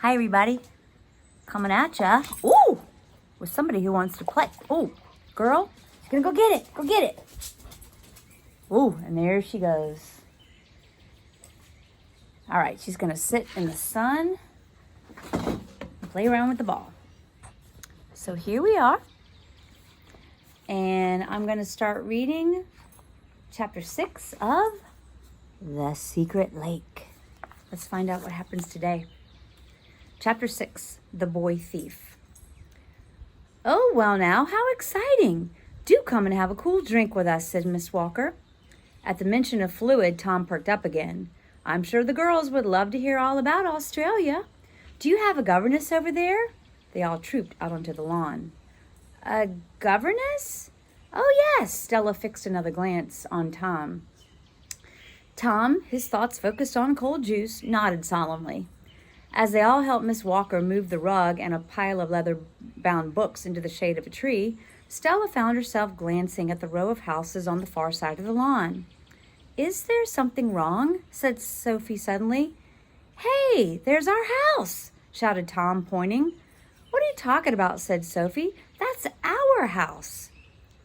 Hi, everybody. Coming at ya. Ooh, with somebody who wants to play. Ooh, girl, gonna go get it. Go get it. Ooh, and there she goes. All right, she's gonna sit in the sun and play around with the ball. So here we are. And I'm gonna start reading chapter 6 of The Secret Lake. Let's find out what happens today. Chapter 6, The Boy Thief. Oh, well now, how exciting. Do come and have a cool drink with us, said Miss Walker. At the mention of fluid, Tom perked up again. I'm sure the girls would love to hear all about Australia. Do you have a governess over there? They all trooped out onto the lawn. A governess? Oh, yes, Stella fixed another glance on Tom. Tom, his thoughts focused on cold juice, nodded solemnly. As they all helped Miss Walker move the rug and a pile of leather-bound books into the shade of a tree, Stella found herself glancing at the row of houses on the far side of the lawn. Is there something wrong? Said Sophie suddenly. Hey, there's our house, shouted Tom, pointing. What are you talking about? Said Sophie. That's our house.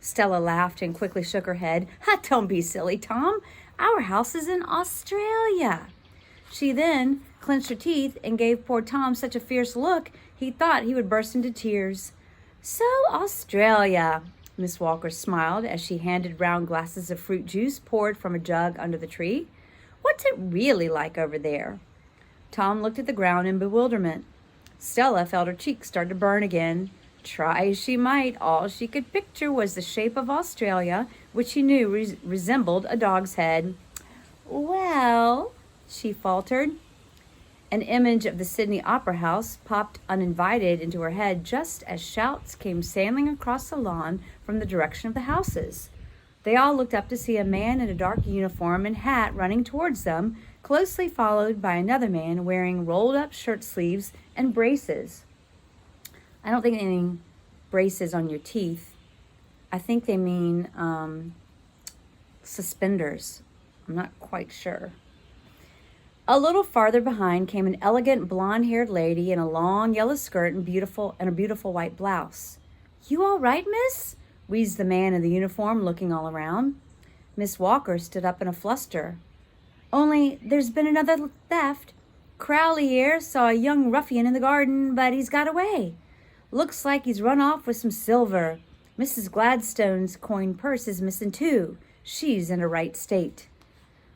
Stella laughed and quickly shook her head. Don't be silly, Tom. Our house is in Australia. She then clenched her teeth and gave poor Tom such a fierce look he thought he would burst into tears. So, Australia, Miss Walker smiled as she handed round glasses of fruit juice poured from a jug under the tree. What's it really like over there? Tom looked at the ground in bewilderment. Stella felt her cheeks start to burn again. Try as she might, all she could picture was the shape of Australia, which she knew resembled a dog's head. Well, she faltered. An image of the Sydney Opera House popped uninvited into her head just as shouts came sailing across the lawn from the direction of the houses. They all looked up to see a man in a dark uniform and hat running towards them, closely followed by another man wearing rolled-up shirt sleeves and braces. I don't think they mean braces on your teeth. I think they mean suspenders. I'm not quite sure. A little farther behind came an elegant blonde-haired lady in a long yellow skirt and a beautiful white blouse. You all right, miss? Wheezed the man in the uniform, looking all around. Miss Walker stood up in a fluster. Only there's been another theft. Crowley here saw a young ruffian in the garden, but he's got away. Looks like he's run off with some silver. Mrs. Gladstone's coin purse is missing too. She's in a right state.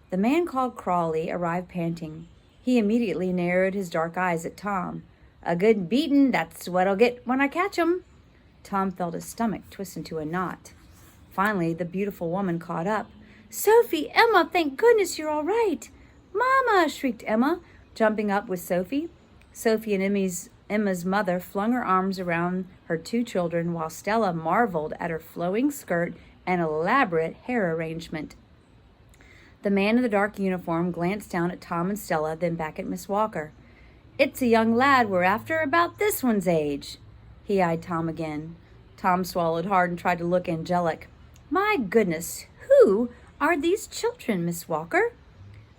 The man called Crawley arrived panting. He immediately narrowed his dark eyes at Tom. A good beatin', that's what I'll get when I catch 'em. Tom felt his stomach twist into a knot. Finally, the beautiful woman caught up. Sophie, Emma, thank goodness you're all right. Mama, shrieked Emma, jumping up with Sophie. Sophie and Emma's mother flung her arms around her two children while Stella marveled at her flowing skirt and elaborate hair arrangement. The man in the dark uniform glanced down at Tom and Stella, then back at Miss Walker. It's a young lad we're after, about this one's age. He eyed Tom again. Tom swallowed hard and tried to look angelic. My goodness, who are these children, Miss Walker?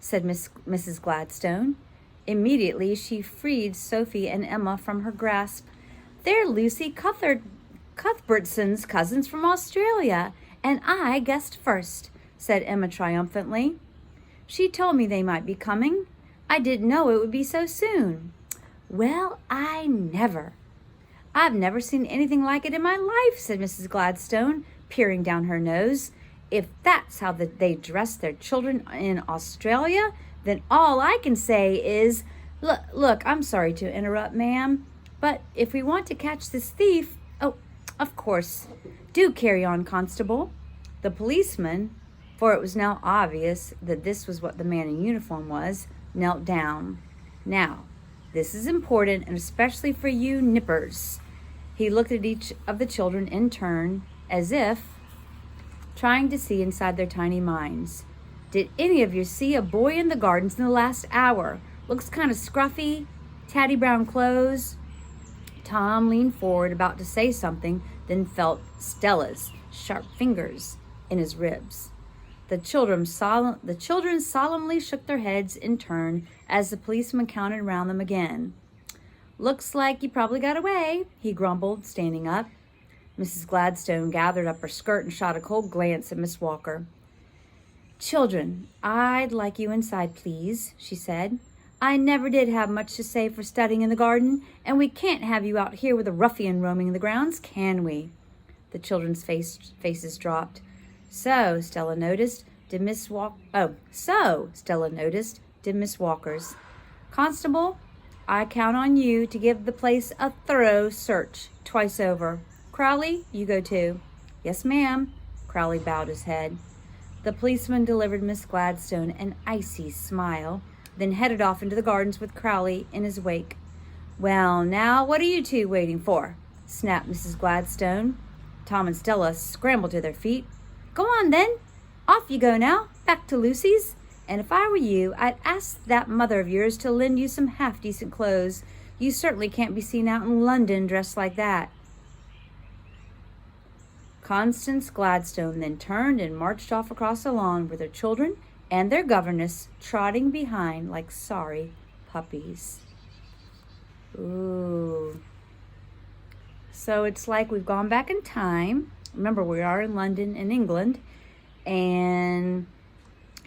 Said Mrs. Gladstone. Immediately she freed Sophie and Emma from her grasp. They're Lucy Cuthbertson's cousins from Australia, and I guessed first, said Emma triumphantly. She told me they might be coming. I didn't know it would be so soon. Well, I've never seen anything like it in my life, said Mrs. Gladstone, peering down her nose. If that's how they dress their children in Australia, then all I can say is, look, I'm sorry to interrupt, ma'am, but if we want to catch this thief, oh, of course, do carry on, Constable. The policeman, for it was now obvious that this was what the man in uniform was, knelt down. Now, this is important, and especially for you nippers. He looked at each of the children in turn, as if trying to see inside their tiny minds. Did any of you see a boy in the gardens in the last hour? Looks kind of scruffy, tatty brown clothes. Tom leaned forward, about to say something, then felt Stella's sharp fingers in his ribs. The children solemnly shook their heads in turn as the policeman counted round them again. Looks like you probably got away, he grumbled, standing up. Mrs. Gladstone gathered up her skirt and shot a cold glance at Miss Walker. Children, I'd like you inside, please, she said. I never did have much to say for studying in the garden, and we can't have you out here with a ruffian roaming the grounds, can we? The children's faces dropped. Stella noticed, did Miss Walker's. Constable, I count on you to give the place a thorough search, twice over. Crowley, you go too. Yes, ma'am. Crowley bowed his head. The policeman delivered Miss Gladstone an icy smile, then headed off into the gardens with Crowley in his wake. Well, now, what are you two waiting for? Snapped Mrs. Gladstone. Tom and Stella scrambled to their feet. Go on, then. Off you go now, back to Lucy's. And if I were you, I'd ask that mother of yours to lend you some half-decent clothes. You certainly can't be seen out in London dressed like that. Constance Gladstone then turned and marched off across the lawn with her children and their governess trotting behind like sorry puppies. Ooh. So it's like we've gone back in time. Remember, we are in London, in England, and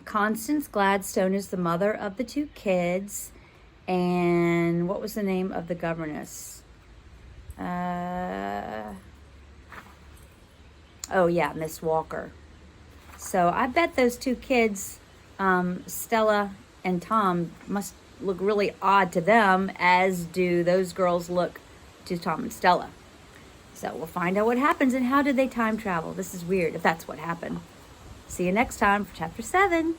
Constance Gladstone is the mother of the two kids. And what was the name of the governess? Miss Walker. So I bet those two kids, Stella and Tom, must look really odd to them, as do those girls look to Tom and Stella. So we'll find out what happens and how did they time travel. This is weird if that's what happened. See you next time for Chapter 7.